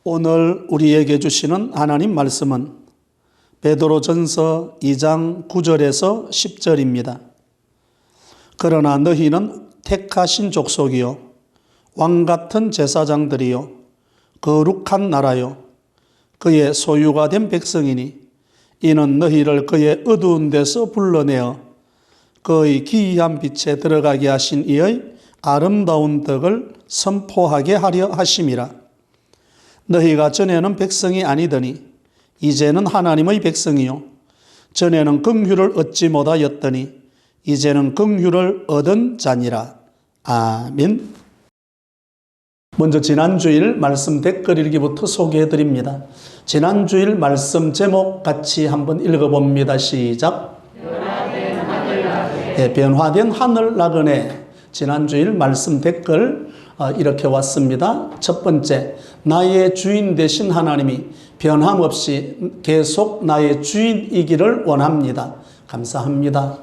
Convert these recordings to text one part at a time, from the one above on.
오늘 우리에게 주시는 하나님 말씀은 베드로전서 2장 9절에서 10절입니다. 그러나 너희는 택하신 족속이요 왕같은 제사장들이요 거룩한 나라요 그의 소유가 된 백성이니 이는 너희를 그의 어두운 데서 불러내어 그의 기이한 빛에 들어가게 하신 이의 아름다운 덕을 선포하게 하려 하심이라. 너희가 전에는 백성이 아니더니 이제는 하나님의 백성이요 전에는 긍휼을 얻지 못하였더니 이제는 긍휼을 얻은 자니라. 아멘. 먼저 지난주일 말씀 댓글 읽기부터 소개해 드립니다. 지난주일 말씀 제목 같이 한번 읽어봅니다. 시작. 변화된 하늘 나그네. 지난주일 말씀 댓글 이렇게 왔습니다. 첫 번째, 나의 주인 되신 하나님이 변함없이 계속 나의 주인이기를 원합니다. 감사합니다.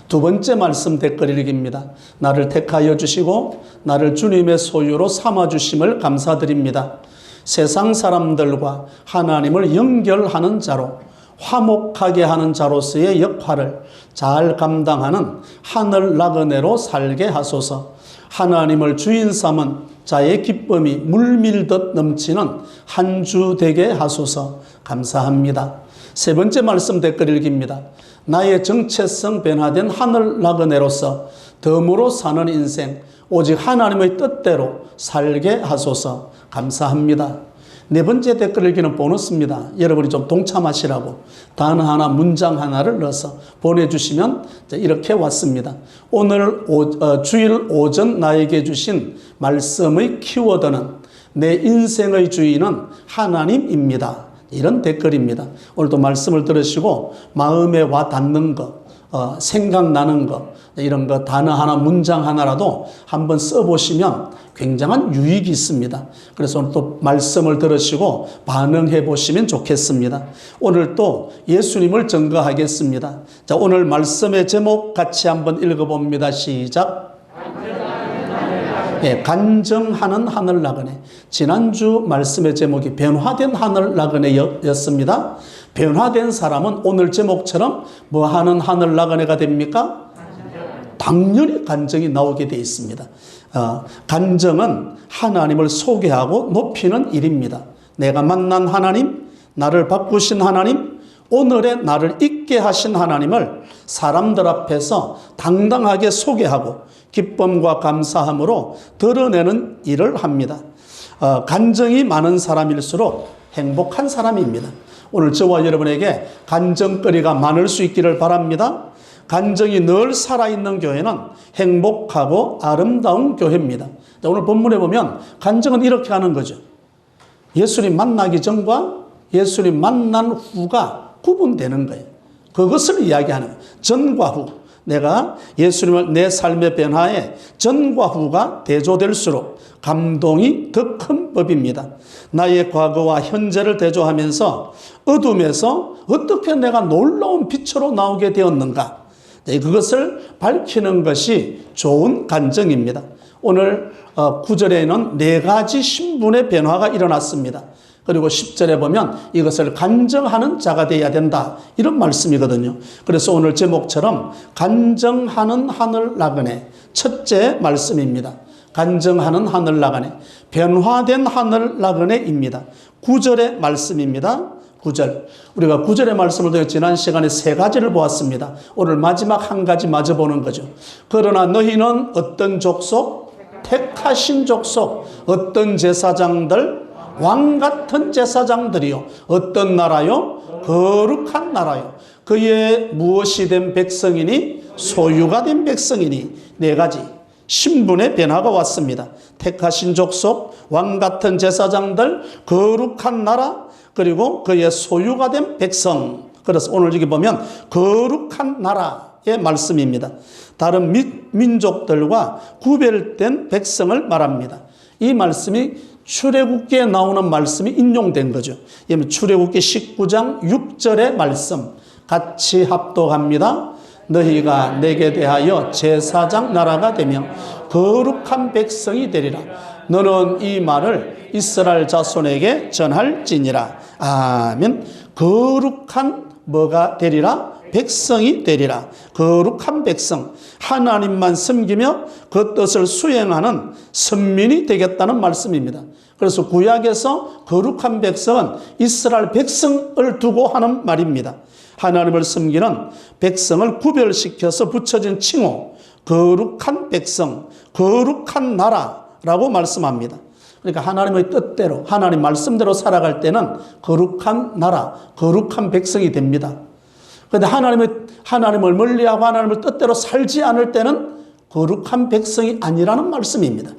두 번째 말씀 댓글 읽기입니다. 나를 택하여 주시고 나를 주님의 소유로 삼아주심을 감사드립니다. 세상 사람들과 하나님을 연결하는 자로, 화목하게 하는 자로서의 역할을 잘 감당하는 하늘 나그네로 살게 하소서. 하나님을 주인 삼은 자의 기쁨이 물밀듯 넘치는 한 주 되게 하소서. 감사합니다. 세 번째 말씀 댓글 읽기입니다. 나의 정체성 변화된 하늘 나그네로서 덤으로 사는 인생, 오직 하나님의 뜻대로 살게 하소서. 감사합니다. 네 번째 댓글 읽기는 보너스입니다. 여러분이 좀 동참하시라고 단어 하나, 문장 하나를 넣어서 보내주시면 이렇게 왔습니다. 오늘 주일 오전 나에게 주신 말씀의 키워드는 내 인생의 주인은 하나님입니다. 이런 댓글입니다. 오늘도 말씀을 들으시고 마음에 와 닿는 거, 생각나는 거, 이런 거 단어 하나, 문장 하나라도 한번 써보시면 굉장한 유익이 있습니다. 그래서 오늘 또 말씀을 들으시고 반응해 보시면 좋겠습니다. 오늘 또 예수님을 증거하겠습니다. 자, 오늘 말씀의 제목 같이 한번 읽어봅니다. 시작. 간증하는 하늘 나그네. 지난주 말씀의 제목이 변화된 하늘 나그네였습니다. 변화된 사람은 오늘 제목처럼 뭐 하는 하늘 나그네가 됩니까? 당연히 간증이 나오게 되어 있습니다. 간증은 하나님을 소개하고 높이는 일입니다. 내가 만난 하나님, 나를 바꾸신 하나님, 오늘의 나를 있게 하신 하나님을 사람들 앞에서 당당하게 소개하고 기쁨과 감사함으로 드러내는 일을 합니다. 간증이 많은 사람일수록 행복한 사람입니다. 오늘 저와 여러분에게 간증거리가 많을 수 있기를 바랍니다. 간증이 늘 살아있는 교회는 행복하고 아름다운 교회입니다. 오늘 본문에 보면 간증은 이렇게 하는 거죠. 예수님 만나기 전과 예수님 만난 후가 구분되는 거예요. 그것을 이야기하는 거예요. 전과 후. 내가 예수님을 내 삶의 변화에 전과 후가 대조될수록 감동이 더 큰 법입니다. 나의 과거와 현재를 대조하면서 어둠에서 어떻게 내가 놀라운 빛으로 나오게 되었는가, 그것을 밝히는 것이 좋은 간증입니다. 오늘 9절에는 4가지 신분의 변화가 일어났습니다. 그리고 10절에 보면 이것을 간증하는 자가 되어야 된다, 이런 말씀이거든요. 그래서 오늘 제목처럼 간증하는 하늘 나그네, 첫째 말씀입니다. 간증하는 하늘 나그네, 변화된 하늘 나그네입니다. 9절의 말씀입니다. 9절. 우리가 9절의 말씀을 통해 지난 시간에 3가지를 보았습니다. 오늘 마지막 한 가지 마저 보는 거죠. 그러나 너희는 어떤 족속? 택하신 족속. 어떤 제사장들? 왕같은 제사장들이요. 어떤 나라요? 거룩한 나라요. 그의 무엇이 된 백성이니? 소유가 된 백성이니. 4가지 신분의 변화가 왔습니다. 택하신 족속, 왕같은 제사장들, 거룩한 나라, 그리고 그의 소유가 된 백성. 그래서 오늘 여기 보면 거룩한 나라의 말씀입니다. 다른 민족들과 구별된 백성을 말합니다. 이 말씀이 출애굽기에 나오는 말씀이 인용된 거죠. 출애굽기 19장 6절의 말씀 같이 합독합니다. 너희가 내게 대하여 제사장 나라가 되며 거룩한 백성이 되리라. 너는 이 말을 이스라엘 자손에게 전할지니라. 아멘. 거룩한 뭐가 되리라? 백성이 되리라. 거룩한 백성, 하나님만 섬기며 그 뜻을 수행하는 선민이 되겠다는 말씀입니다. 그래서 구약에서 거룩한 백성은 이스라엘 백성을 두고 하는 말입니다. 하나님을 섬기는 백성을 구별시켜서 붙여진 칭호, 거룩한 백성, 거룩한 나라라고 말씀합니다. 그러니까 하나님의 뜻대로, 하나님 말씀대로 살아갈 때는 거룩한 나라, 거룩한 백성이 됩니다. 그런데 하나님을 멀리하고 하나님을 뜻대로 살지 않을 때는 거룩한 백성이 아니라는 말씀입니다.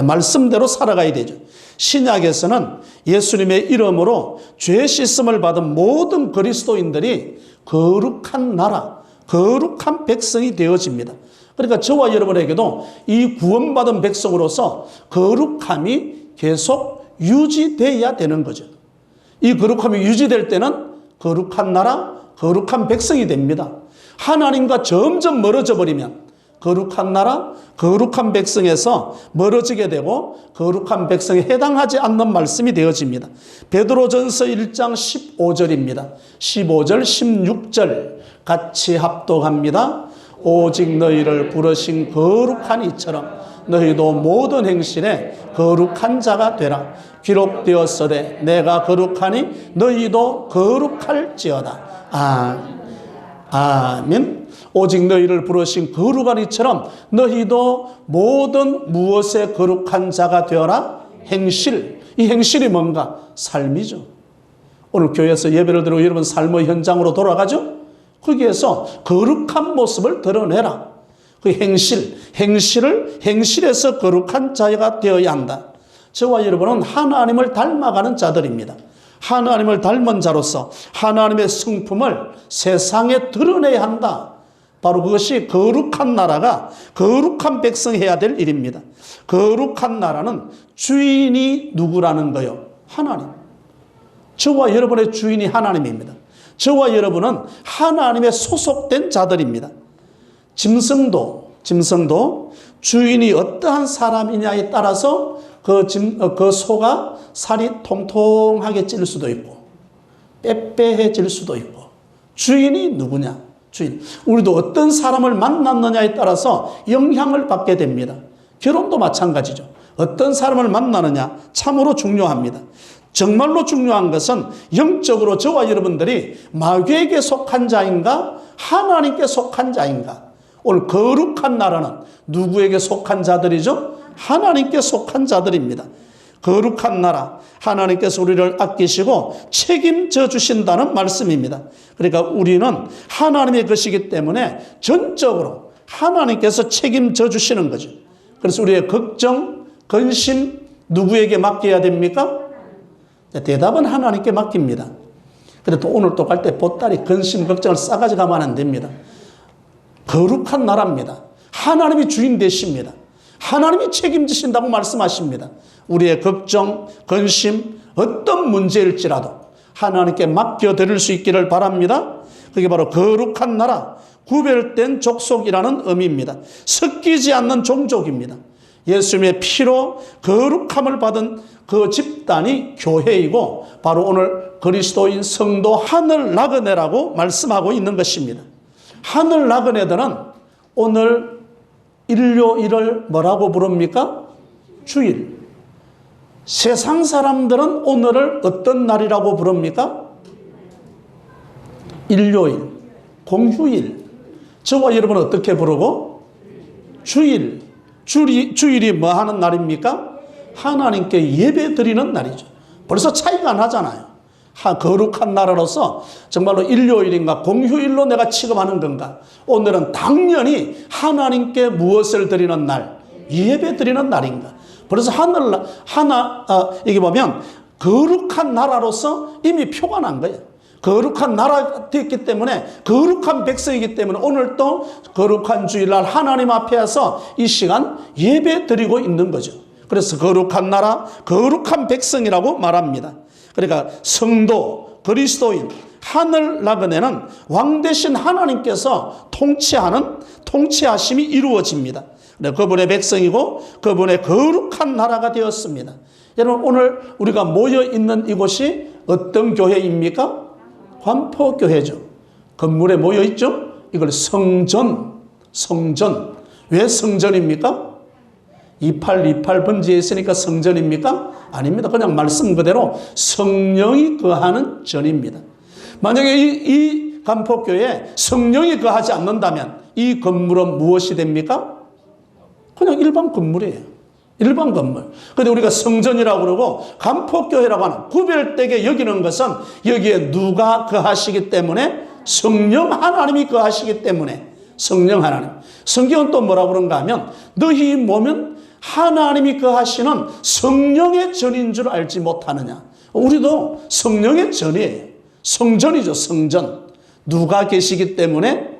말씀대로 살아가야 되죠. 신약에서는 예수님의 이름으로 죄 씻음을 받은 모든 그리스도인들이 거룩한 나라, 거룩한 백성이 되어집니다. 그러니까 저와 여러분에게도 이 구원받은 백성으로서 거룩함이 계속 유지되어야 되는 거죠. 이 거룩함이 유지될 때는 거룩한 나라, 거룩한 백성이 됩니다. 하나님과 점점 멀어져 버리면 거룩한 나라, 거룩한 백성에서 멀어지게 되고 거룩한 백성에 해당하지 않는 말씀이 되어집니다. 베드로전서 1장 15절입니다. 15절, 16절 같이 합독합니다. 오직 너희를 부르신 거룩한 이처럼 너희도 모든 행실에 거룩한 자가 되라. 기록되었으되 내가 거룩하니 너희도 거룩할지어다. 아멘. 오직 너희를 부르신 거룩한 이처럼 너희도 모든 무엇에 거룩한 자가 되어라. 행실. 이 행실이 뭔가? 삶이죠. 오늘 교회에서 예배를 드리고 여러분 삶의 현장으로 돌아가죠. 거기에서 거룩한 모습을 드러내라. 그 행실에서 거룩한 자가 되어야 한다. 저와 여러분은 하나님을 닮아가는 자들입니다. 하나님을 닮은 자로서 하나님의 성품을 세상에 드러내야 한다. 바로 그것이 거룩한 나라가 거룩한 백성이 해야 될 일입니다. 거룩한 나라는 주인이 누구라는 거요? 하나님. 저와 여러분의 주인이 하나님입니다. 저와 여러분은 하나님의 소속된 자들입니다. 짐승도 주인이 어떠한 사람이냐에 따라서 그 소가 살이 통통하게 찔 수도 있고 빼빼해질 수도 있고 주인이 누구냐? 주인. 우리도 어떤 사람을 만났느냐에 따라서 영향을 받게 됩니다. 결혼도 마찬가지죠. 어떤 사람을 만나느냐 참으로 중요합니다. 정말로 중요한 것은 영적으로 저와 여러분들이 마귀에게 속한 자인가 하나님께 속한 자인가. 오늘 거룩한 나라는 누구에게 속한 자들이죠? 하나님께 속한 자들입니다. 거룩한 나라, 하나님께서 우리를 아끼시고 책임져 주신다는 말씀입니다. 그러니까 우리는 하나님의 것이기 때문에 전적으로 하나님께서 책임져 주시는 거죠. 그래서 우리의 걱정, 근심 누구에게 맡겨야 됩니까? 대답은 하나님께 맡깁니다. 그런데 또 오늘 또 갈 때 보따리 근심, 걱정을 싸가지 가면 안 됩니다. 거룩한 나라입니다. 하나님이 주인 되십니다. 하나님이 책임지신다고 말씀하십니다. 우리의 걱정, 근심, 어떤 문제일지라도 하나님께 맡겨드릴 수 있기를 바랍니다. 그게 바로 거룩한 나라, 구별된 족속이라는 의미입니다. 섞이지 않는 종족입니다. 예수님의 피로 거룩함을 받은 그 집단이 교회이고 바로 오늘 그리스도인 성도 하늘 나그네라고 말씀하고 있는 것입니다. 하늘 나그네들은 오늘 일요일을 뭐라고 부릅니까? 주일. 세상 사람들은 오늘을 어떤 날이라고 부릅니까? 일요일, 공휴일. 저와 여러분은 어떻게 부르고? 주일. 주일이 뭐 하는 날입니까? 하나님께 예배 드리는 날이죠. 벌써 차이가 나잖아요. 거룩한 나라로서 정말로 일요일인가 공휴일로 내가 취급하는 건가? 오늘은 당연히 하나님께 무엇을 드리는 날? 예배 드리는 날인가? 그래서 이게 보면 거룩한 나라로서 이미 표가 난 거예요. 거룩한 나라가 됐기 때문에 거룩한 백성이기 때문에 오늘 또 거룩한 주일날 하나님 앞에서 이 시간 예배 드리고 있는 거죠. 그래서 거룩한 나라, 거룩한 백성이라고 말합니다. 그러니까 성도, 그리스도인, 하늘 나그네는 왕 대신 하나님께서 통치하심이 이루어집니다. 그분의 백성이고 그분의 거룩한 나라가 되었습니다. 여러분, 오늘 우리가 모여 있는 이곳이 어떤 교회입니까? 관포교회죠. 건물에 모여 있죠? 이걸 성전. 왜 성전입니까? 2828 번지에 있으니까 성전입니까? 아닙니다. 그냥 말씀 그대로 성령이 거하는 전입니다. 만약에 이 간포교회에 성령이 거하지 않는다면 이 건물은 무엇이 됩니까? 그냥 일반 건물이에요. 일반 건물. 그런데 우리가 성전이라고 그러고 간포교회라고 하는 구별되게 여기는 것은 여기에 누가 거하시기 때문에? 성령 하나님이 거하시기 때문에. 성령 하나님. 성경은 또 뭐라고 그런가 하면 너희 몸은 하나님이 거하시는 성령의 전인 줄 알지 못하느냐. 우리도 성령의 전이에요. 성전이죠. 성전. 누가 계시기 때문에?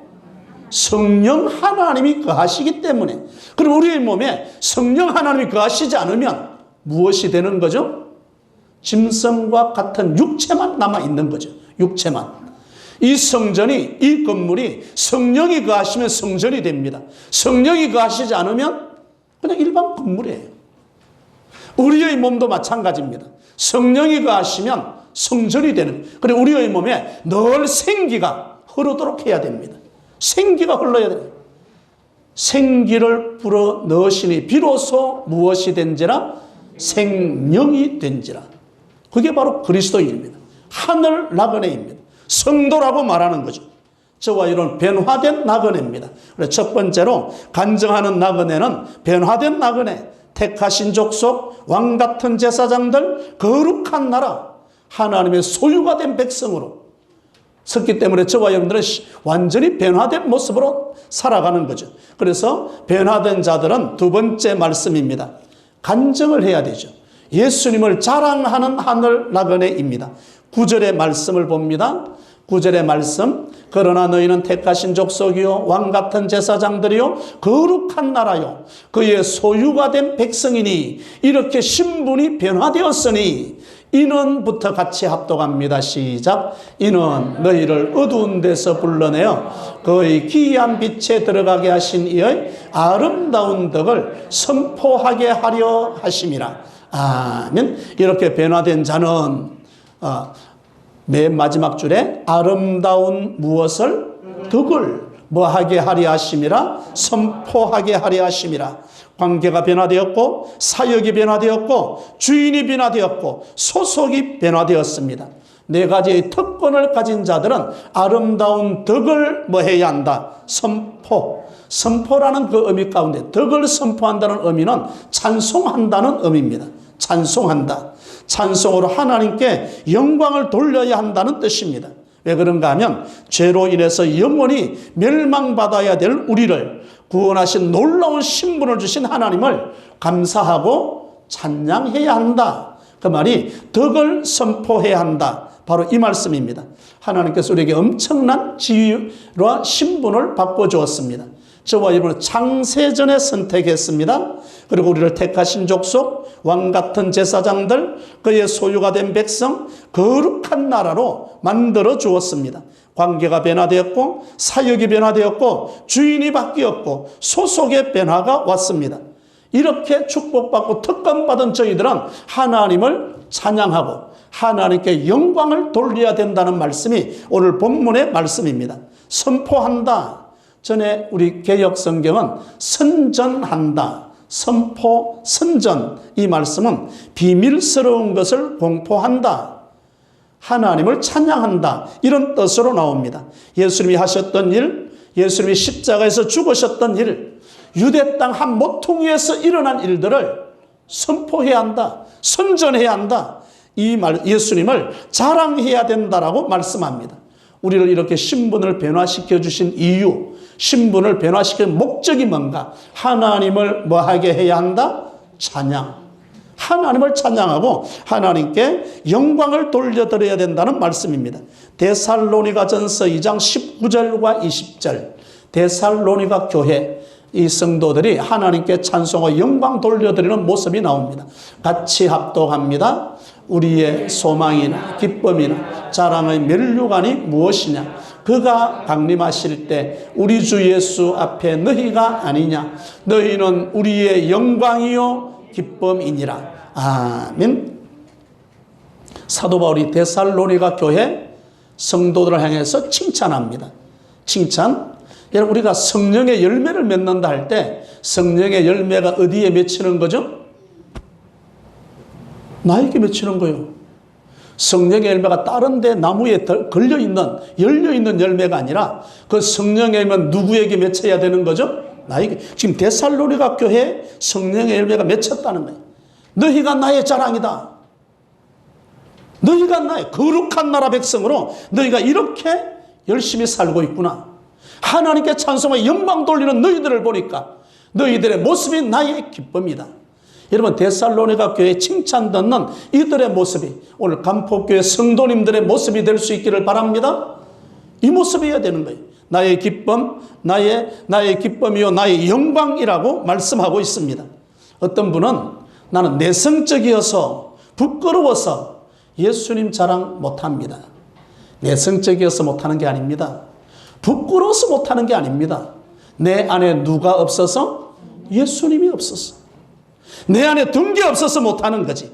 성령 하나님이 거하시기 때문에. 그럼 우리의 몸에 성령 하나님이 거하시지 않으면 무엇이 되는 거죠? 짐승과 같은 육체만 남아있는 거죠. 육체만. 이 성전이, 이 건물이 성령이 거하시면 성전이 됩니다. 성령이 거하시지 않으면 그냥 일반 건물이에요. 우리의 몸도 마찬가지입니다. 성령이 거하시면 성전이 되는. 그리고 우리의 몸에 늘 생기가 흐르도록 해야 됩니다. 생기가 흘러야 돼요. 생기를 불어 넣으시니 비로소 무엇이 된지라? 생명이 된지라. 그게 바로 그리스도인입니다. 하늘 나그네입니다. 성도라고 말하는 거죠. 저와 이런 변화된 나그네입니다. 그래서 첫 번째로 간증하는 나그네는 변화된 나그네, 택하신 족속, 왕같은 제사장들, 거룩한 나라, 하나님의 소유가 된 백성으로 섰기 때문에 저와 여러분들은 완전히 변화된 모습으로 살아가는 거죠. 그래서 변화된 자들은 두 번째 말씀입니다. 간증을 해야 되죠. 예수님을 자랑하는 하늘 나그네입니다. 9절의 말씀을 봅니다. 9절의 말씀. 그러나 너희는 택하신 족속이요 왕같은 제사장들이요 거룩한 나라요 그의 소유가 된 백성이니 이렇게 신분이 변화되었으니 이는부터 같이 합독합니다. 시작. 이는 너희를 어두운 데서 불러내어 그의 기이한 빛에 들어가게 하신 이의 아름다운 덕을 선포하게 하려 하심이라. 아멘. 이렇게 변화된 자는 맨 마지막 줄에 아름다운 무엇을? 덕을 뭐하게 하려 하심이라? 선포하게 하려 하심이라. 관계가 변화되었고 사역이 변화되었고 주인이 변화되었고 소속이 변화되었습니다. 네 가지의 특권을 가진 자들은 아름다운 덕을 뭐 해야 한다? 선포. 선포라는 그 의미 가운데 덕을 선포한다는 의미는 찬송한다는 의미입니다. 찬송한다. 찬송으로 하나님께 영광을 돌려야 한다는 뜻입니다. 왜 그런가 하면 죄로 인해서 영원히 멸망받아야 될 우리를 구원하신 놀라운 신분을 주신 하나님을 감사하고 찬양해야 한다. 그 말이 덕을 선포해야 한다. 바로 이 말씀입니다. 하나님께서 우리에게 엄청난 지위와 신분을 바꿔주었습니다. 저와 여러분은 창세전에 선택했습니다. 그리고 우리를 택하신 족속, 왕같은 제사장들, 그의 소유가 된 백성, 거룩한 나라로 만들어 주었습니다. 관계가 변화되었고 사역이 변화되었고 주인이 바뀌었고 소속의 변화가 왔습니다. 이렇게 축복받고 특권받은 저희들은 하나님을 찬양하고 하나님께 영광을 돌려야 된다는 말씀이 오늘 본문의 말씀입니다. 선포한다. 전에 우리 개역 성경은 선전한다. 선포, 선전. 이 말씀은 비밀스러운 것을 공포한다. 하나님을 찬양한다. 이런 뜻으로 나옵니다. 예수님이 하셨던 일, 예수님이 십자가에서 죽으셨던 일, 유대 땅 한 모퉁이에서 일어난 일들을 선포해야 한다. 선전해야 한다. 이 말, 예수님을 자랑해야 된다라고 말씀합니다. 우리를 이렇게 신분을 변화시켜 주신 이유, 신분을 변화시키는 목적이 뭔가? 하나님을 뭐하게 해야 한다? 찬양. 하나님을 찬양하고 하나님께 영광을 돌려드려야 된다는 말씀입니다. 데살로니가전서 2장 19절과 20절. 데살로니가 교회 이 성도들이 하나님께 찬송하고 영광 돌려드리는 모습이 나옵니다. 같이 합독합니다. 우리의 소망이나 기쁨이나 자랑의 면류관이 무엇이냐? 그가 강림하실 때 우리 주 예수 앞에 너희가 아니냐? 너희는 우리의 영광이요 기쁨이니라. 아멘. 사도 바울이 데살로니가 교회 성도들을 향해서 칭찬합니다. 칭찬. 여러분, 우리가 성령의 열매를 맺는다 할 때 성령의 열매가 어디에 맺히는 거죠? 나에게 맺히는 거예요. 성령의 열매가 다른 데 나무에 걸려있는, 열려있는 열매가 아니라 그 성령의 열매는 누구에게 맺혀야 되는 거죠? 나에게. 지금 데살로니가 교회에 성령의 열매가 맺혔다는 거예요. 너희가 나의 자랑이다. 너희가 나의 거룩한 나라 백성으로 너희가 이렇게 열심히 살고 있구나. 하나님께 찬송하며 영광 돌리는 너희들을 보니까 너희들의 모습이 나의 기쁨이다. 여러분, 데살로니가 교회에 칭찬 듣는 이들의 모습이 오늘 간포교회 성도님들의 모습이 될 수 있기를 바랍니다. 이 모습이어야 되는 거예요. 나의 기쁨, 나의 기쁨이요 나의 영광이라고 말씀하고 있습니다. 어떤 분은 나는 내성적이어서 부끄러워서 예수님 자랑 못합니다. 내성적이어서 못하는 게 아닙니다. 부끄러워서 못하는 게 아닙니다. 내 안에 누가 없어서? 예수님이 없어서. 내 안에 든 게 없어서 못하는 거지.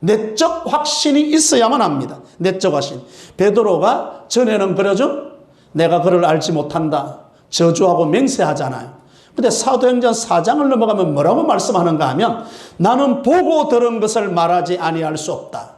내적 확신이 있어야만 합니다. 내적 확신. 베드로가 전에는 그러죠. 내가 그를 알지 못한다. 저주하고 맹세하잖아요. 근데 사도행전 4장을 넘어가면 뭐라고 말씀하는가 하면 나는 보고 들은 것을 말하지 아니할 수 없다.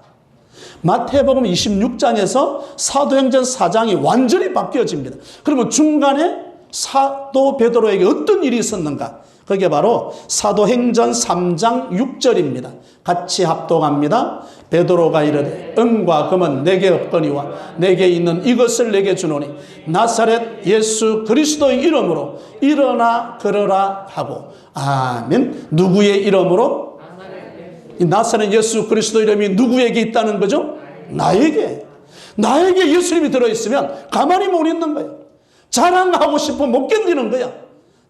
마태복음 26장에서 사도행전 4장이 완전히 바뀌어집니다. 그러면 중간에 사도 베드로에게 어떤 일이 있었는가? 그게 바로 사도행전 3장 6절입니다. 같이 합독합니다. 베드로가 이르되 은과 금은 내게 없거니와 내게 있는 이것을 내게 주노니 나사렛 예수 그리스도의 이름으로 일어나 걸어라 하고. 아멘. 누구의 이름으로? 나사렛 예수 그리스도 이름이 누구에게 있다는 거죠? 나에게. 나에게 예수님이 들어있으면 가만히 못 있는 거예요. 자랑하고 싶어 못 견디는 거야.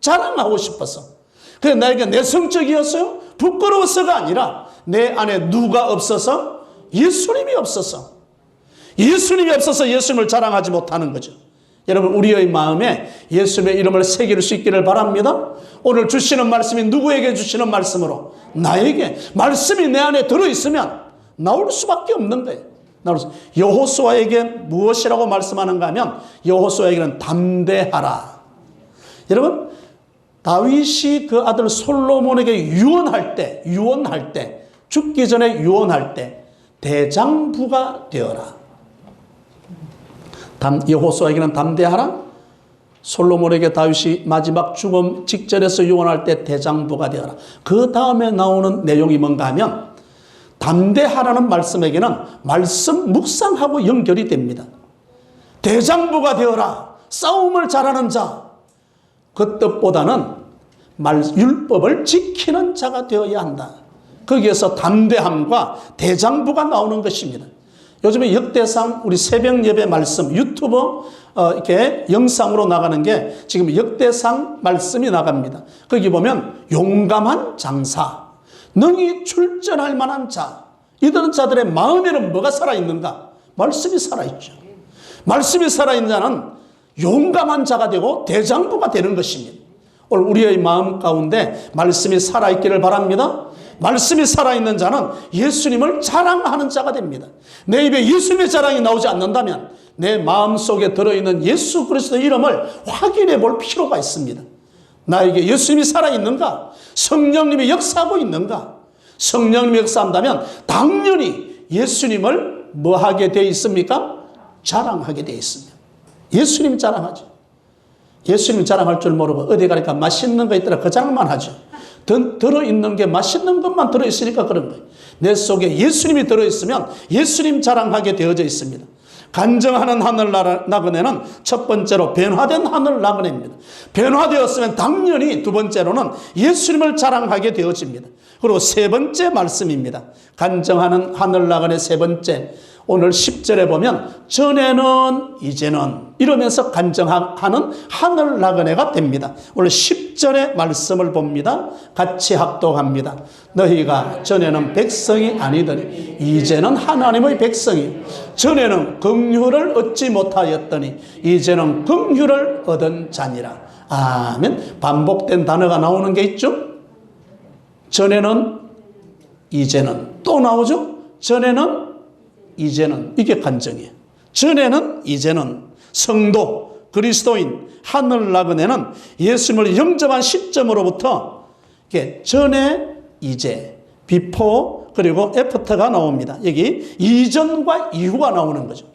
자랑하고 싶어서. 그래, 나에게 내성적이었어요? 부끄러워서가 아니라 내 안에 누가 없어서? 예수님이 없어서. 예수님이 없어서 예수님을 자랑하지 못하는 거죠. 여러분, 우리의 마음에 예수님의 이름을 새길 수 있기를 바랍니다. 오늘 주시는 말씀이 누구에게 주시는 말씀으로? 나에게. 말씀이 내 안에 들어있으면 나올 수밖에 없는 거예요. 여호수아에게 무엇이라고 말씀하는가 하면 여호수아에게는 담대하라. 여러분, 다윗이 그 아들 솔로몬에게 유언할 때 죽기 전에 유언할 때 대장부가 되어라. 여호수아에게는 담대하라. 솔로몬에게 다윗이 마지막 죽음 직전에서 유언할 때 대장부가 되어라. 그 다음에 나오는 내용이 뭔가 하면 담대하라는 말씀에게는 말씀 묵상하고 연결이 됩니다. 대장부가 되어라. 싸움을 잘하는 자. 그 뜻보다는 율법을 지키는 자가 되어야 한다. 거기에서 담대함과 대장부가 나오는 것입니다. 요즘에 역대상 우리 새벽 예배 말씀 유튜브 이렇게 영상으로 나가는 게 지금 역대상 말씀이 나갑니다. 거기 보면 용감한 장사, 능히 출전할 만한 자, 이런 자들의 마음에는 뭐가 살아있는가? 말씀이 살아있죠. 말씀이 살아있는 자는 용감한 자가 되고 대장부가 되는 것입니다. 오늘 우리의 마음 가운데 말씀이 살아있기를 바랍니다. 말씀이 살아있는 자는 예수님을 자랑하는 자가 됩니다. 내 입에 예수님의 자랑이 나오지 않는다면 내 마음속에 들어있는 예수 그리스도의 이름을 확인해 볼 필요가 있습니다. 나에게 예수님이 살아있는가? 성령님이 역사하고 있는가? 성령님이 역사한다면 당연히 예수님을 뭐 하게 되어 있습니까? 자랑하게 되어 있습니다. 예수님 자랑하죠. 예수님 자랑할 줄 모르고 어디 가니까 맛있는 거 있더라 그 자랑만 하죠. 들어있는 게 맛있는 것만 들어있으니까 그런 거예요. 내 속에 예수님이 들어있으면 예수님 자랑하게 되어져 있습니다. 간정하는 하늘 나그네는 첫 번째로 변화된 하늘 나그네입니다. 변화되었으면 당연히 두 번째로는 예수님을 자랑하게 되어집니다. 그리고 세 번째 말씀입니다. 간정하는 하늘 나그네 세 번째, 오늘 10절에 보면 전에는 이제는 이러면서 간증하는 하늘 나그네가 됩니다. 오늘 10절의 말씀을 봅니다. 같이 합독합니다. 너희가 전에는 백성이 아니더니 이제는 하나님의 백성이, 전에는 긍휼을 얻지 못하였더니 이제는 긍휼을 얻은 자니라. 아멘. 반복된 단어가 나오는 게 있죠. 전에는 이제는 또 나오죠. 전에는 이제는, 이게 간증이에요. 전에는 이제는 성도, 그리스도인, 하늘 나그네는 예수님을 영접한 시점으로부터 이게 전에, 이제, 비포 그리고 애프터가 나옵니다. 여기 이전과 이후가 나오는 거죠.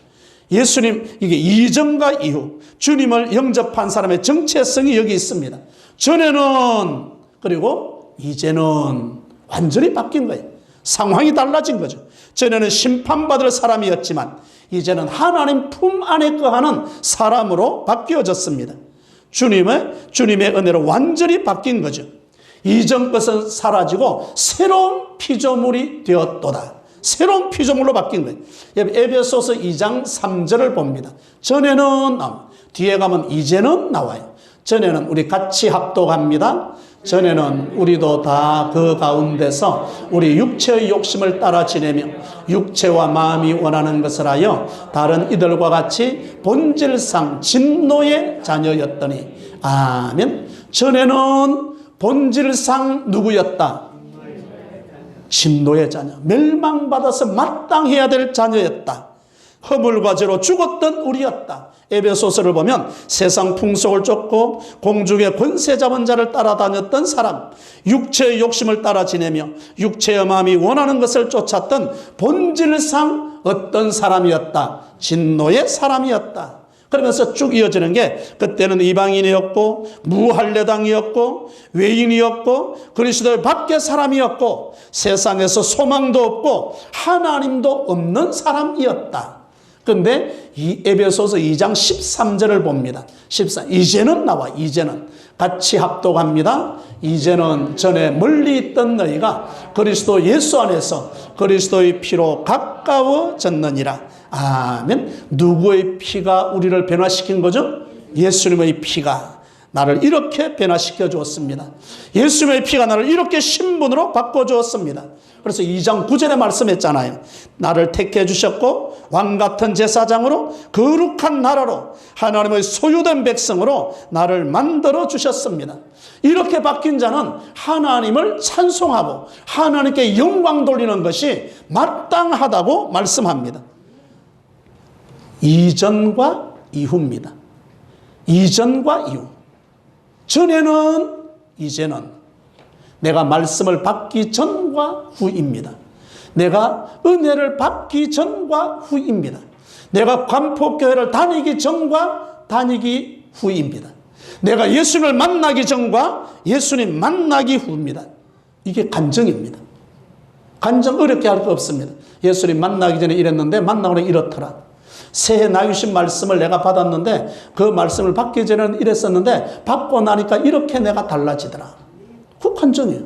예수님, 이게 이전과 이후, 주님을 영접한 사람의 정체성이 여기 있습니다. 전에는, 그리고 이제는 완전히 바뀐 거예요. 상황이 달라진 거죠. 전에는 심판받을 사람이었지만 이제는 하나님 품 안에 거하는 사람으로 바뀌어졌습니다. 주님의 은혜로 완전히 바뀐 거죠. 이전 것은 사라지고 새로운 피조물이 되었도다. 새로운 피조물로 바뀐 거예요. 에베소서 2장 3절을 봅니다. 전에는 뒤에 가면 이제는 나와요. 전에는 우리 같이 합독합니다. 전에는 우리도 다 그 가운데서 우리 육체의 욕심을 따라 지내며 육체와 마음이 원하는 것을 하여 다른 이들과 같이 본질상 진노의 자녀였더니, 아멘. 전에는 본질상 누구였다? 진노의 자녀, 멸망받아서 마땅해야 될 자녀였다. 허물과 죄로 죽었던 우리였다. 에베소서를 보면 세상 풍속을 쫓고 공중의 권세 잡은 자를 따라다녔던 사람, 육체의 욕심을 따라 지내며 육체의 마음이 원하는 것을 쫓았던 본질상 어떤 사람이었다? 진노의 사람이었다. 그러면서 쭉 이어지는 게, 그때는 이방인이었고 무할례당이었고 외인이었고 그리스도의 밖의 사람이었고 세상에서 소망도 없고 하나님도 없는 사람이었다. 그런데 이 에베소서 2장 13절을 봅니다. 13, 이제는 나와. 이제는 같이 합독합니다. 이제는 전에 멀리 있던 너희가 그리스도 예수 안에서 그리스도의 피로 가까워졌느니라. 아멘. 누구의 피가 우리를 변화시킨 거죠? 예수님의 피가 나를 이렇게 변화시켜 주었습니다. 예수님의 피가 나를 이렇게 신분으로 바꿔 주었습니다. 그래서 2장 9절에 말씀했잖아요. 나를 택해 주셨고 왕같은 제사장으로 거룩한 나라로 하나님의 소유된 백성으로 나를 만들어 주셨습니다. 이렇게 바뀐 자는 하나님을 찬송하고 하나님께 영광 돌리는 것이 마땅하다고 말씀합니다. 이전과 이후입니다. 이전과 이후. 전에는, 이제는 내가 말씀을 받기 전과 후입니다. 내가 은혜를 받기 전과 후입니다. 내가 관폭교회를 다니기 전과 다니기 후입니다. 내가 예수님을 만나기 전과 예수님 만나기 후입니다. 이게 간증입니다. 간증 어렵게 할 거 없습니다. 예수님 만나기 전에 이랬는데 만나고 나서 이렇더라. 새해 나주신 말씀을 내가 받았는데 그 말씀을 받기 전에는 이랬었는데 받고 나니까 이렇게 내가 달라지더라. 그 간증이에요.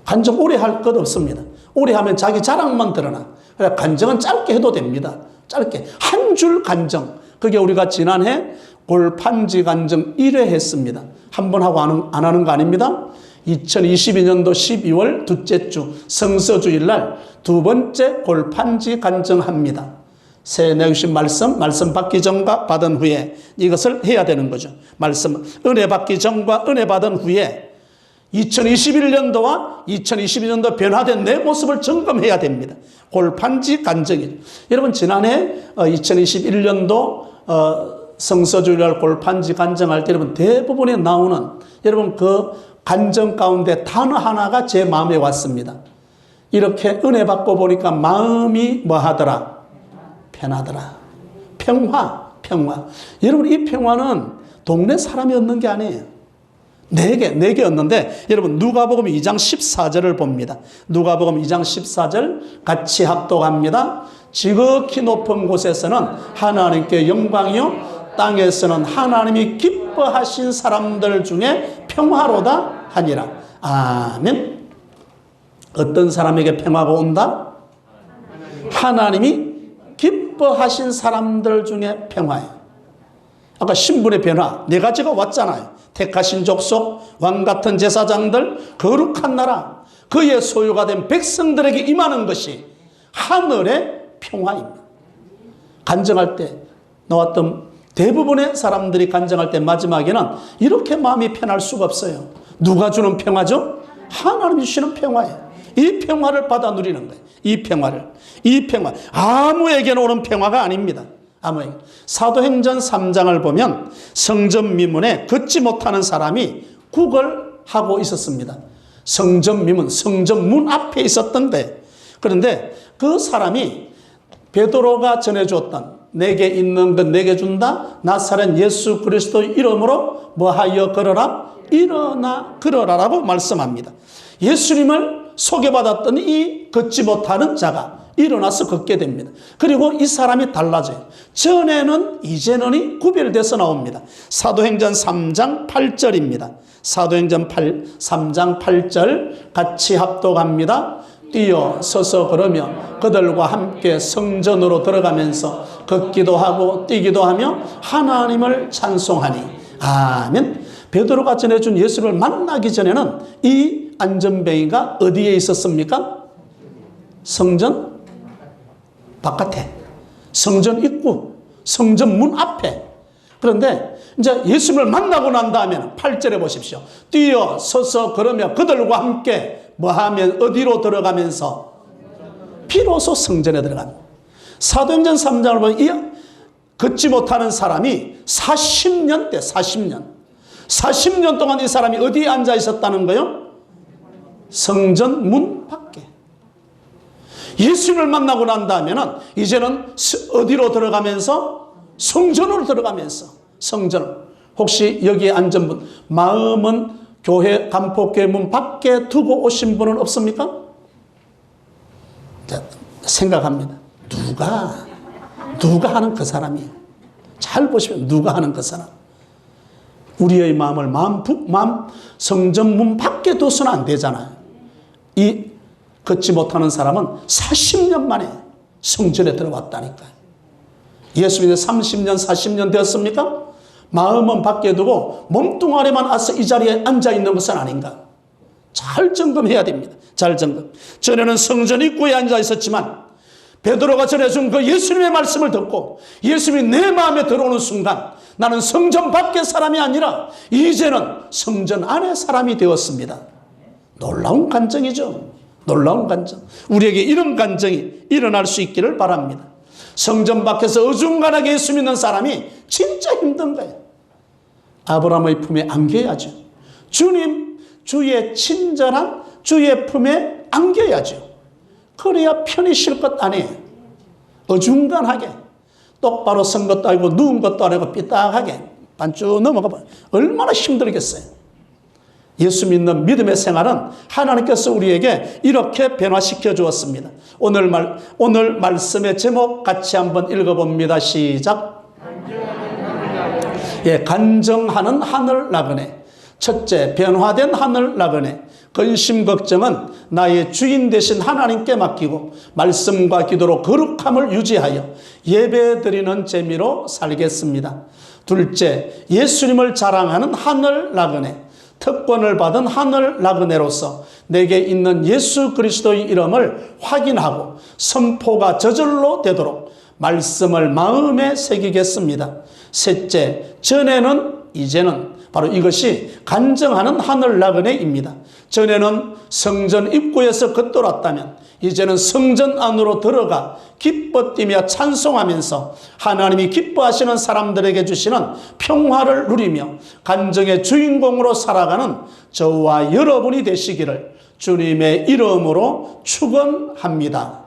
간증 오래 할 것 없습니다. 오래 하면 자기 자랑만 드러나. 그래서 간증은 짧게 해도 됩니다. 짧게. 한 줄 간증. 그게 우리가 지난해 골판지 간증 1회 했습니다. 한 번 하고 안 하는 거 아닙니다. 2022년도 12월 둘째 주 성서주일 날 두 번째 골판지 간증합니다. 새해 내주신 말씀 받기 전과 받은 후에 이것을 해야 되는 거죠. 말씀, 은혜 받기 전과 은혜 받은 후에 2021년도와 2022년도 변화된 내 모습을 점검해야 됩니다. 골판지 간증이죠. 여러분 지난해 2021년도 성서주일날 골판지 간증할 때 여러분 대부분에 나오는 여러분 그 간증 가운데 단어 하나가 제 마음에 왔습니다. 이렇게 은혜 받고 보니까 마음이 뭐 하더라? 편하더라. 평화. 여러분 이 평화는 동네 사람이 얻는 게 아니에요. 내게 얻는데 여러분 누가복음 2장 14절을 봅니다. 누가복음 2장 14절 같이 합독합니다. 지극히 높은 곳에서는 하나님께 영광이요 땅에서는 하나님이 기뻐하신 사람들 중에 평화로다 하니라. 아멘. 어떤 사람에게 평화가 온다? 하나님이 기뻐하신 사람들 중에 평화예요. 아까 신분의 변화 네 가지가 왔잖아요. 택하신 족속, 왕같은 제사장들, 거룩한 나라, 그의 소유가 된 백성들에게 임하는 것이 하늘의 평화입니다. 간증할 때 나왔던 대부분의 사람들이 간증할 때 마지막에는 이렇게 마음이 편할 수가 없어요. 누가 주는 평화죠? 하나님이 주시는 평화예요. 이 평화를 받아 누리는 거예요. 이 평화 아무에게나 오는 평화가 아닙니다. 아무에게. 사도행전 3장을 보면 성전 미문에 걷지 못하는 사람이 구걸하고 있었습니다. 성전 미문, 성전 문 앞에 있었던 거예요. 그런데 그 사람이 베드로가 전해주었던 내게 있는 것 내게 준다. 나사렛 예수 그리스도의 이름으로 뭐하여 걸어라? 일어나 걸어라라고 말씀합니다. 예수님을 소개받았던 이 걷지 못하는 자가 일어나서 걷게 됩니다. 그리고 이 사람이 달라져요. 전에는 이제는이 구별돼서 나옵니다. 사도행전 3장 8절입니다. 사도행전 3장 8절 같이 합독합니다. 뛰어 서서 걸으며 그들과 함께 성전으로 들어가면서 걷기도 하고 뛰기도 하며 하나님을 찬송하니. 아멘. 베드로가 전해준 예수를 만나기 전에는 이 안전뱅이가 어디에 있었습니까? 성전 바깥에, 성전 입구, 성전 문 앞에. 그런데 이제 예수님을 만나고 난 다음에는 8절에 보십시오. 뛰어 서서 걸으며 그들과 함께 뭐하면 어디로 들어가면서 비로소 성전에 들어갑니다. 사도행전 3장을 보면 이 걷지 못하는 사람이 40년 동안 이 사람이 어디에 앉아 있었다는 거예요? 성전 문 밖에. 예수님을 만나고 난 다음에는 이제는 어디로 들어가면서? 성전으로 들어가면서. 성전. 혹시 여기에 앉은 분 마음은 교회 간폭교회 문 밖에 두고 오신 분은 없습니까? 자, 생각합니다. 누가 하는 그 사람이에요. 잘 보시면 누가 하는 그 사람. 우리의 마음을 마음 성전 문 밖에 둬서는 안 되잖아요. 이 걷지 못하는 사람은 40년 만에 성전에 들어왔다니까요. 예수님이 30년 40년 되었습니까? 마음은 밖에 두고 몸뚱아리만 와서 이 자리에 앉아있는 것은 아닌가. 잘 점검해야 됩니다. 잘 점검. 전에는 성전 입구에 앉아 있었지만 베드로가 전해준 그 예수님의 말씀을 듣고 예수님이 내 마음에 들어오는 순간 나는 성전 밖의 사람이 아니라 이제는 성전 안의 사람이 되었습니다. 놀라운 간증이죠. 놀라운 간증. 우리에게 이런 간증이 일어날 수 있기를 바랍니다. 성전 밖에서 어중간하게 예수 믿는 사람이 진짜 힘든 거예요. 아브라함의 품에 안겨야죠. 주님, 주의 친절한 주의 품에 안겨야죠. 그래야 편히 쉴 것 아니에요. 어중간하게 똑바로 선 것도 아니고 누운 것도 아니고 삐딱하게 반쭉 넘어가 봐요. 얼마나 힘들겠어요. 예수 믿는 믿음의 생활은 하나님께서 우리에게 이렇게 변화시켜 주었습니다. 오늘 말씀의 제목 같이 한번 읽어봅니다. 시작. 간정하는 하늘 나그네. 첫째, 변화된 하늘 나그네. 근심 걱정은 나의 주인 되신 하나님께 맡기고 말씀과 기도로 거룩함을 유지하여 예배드리는 재미로 살겠습니다. 둘째, 예수님을 자랑하는 하늘 나그네. 특권을 받은 하늘 나그네로서 내게 있는 예수 그리스도의 이름을 확인하고 선포가 저절로 되도록 말씀을 마음에 새기겠습니다. 셋째, 전에는 이제는 바로 이것이 간증하는 하늘 나그네입니다. 전에는 성전 입구에서 겉돌았다면 이제는 성전 안으로 들어가 기뻐 뛰며 찬송하면서 하나님이 기뻐하시는 사람들에게 주시는 평화를 누리며 간증의 주인공으로 살아가는 저와 여러분이 되시기를 주님의 이름으로 축원합니다.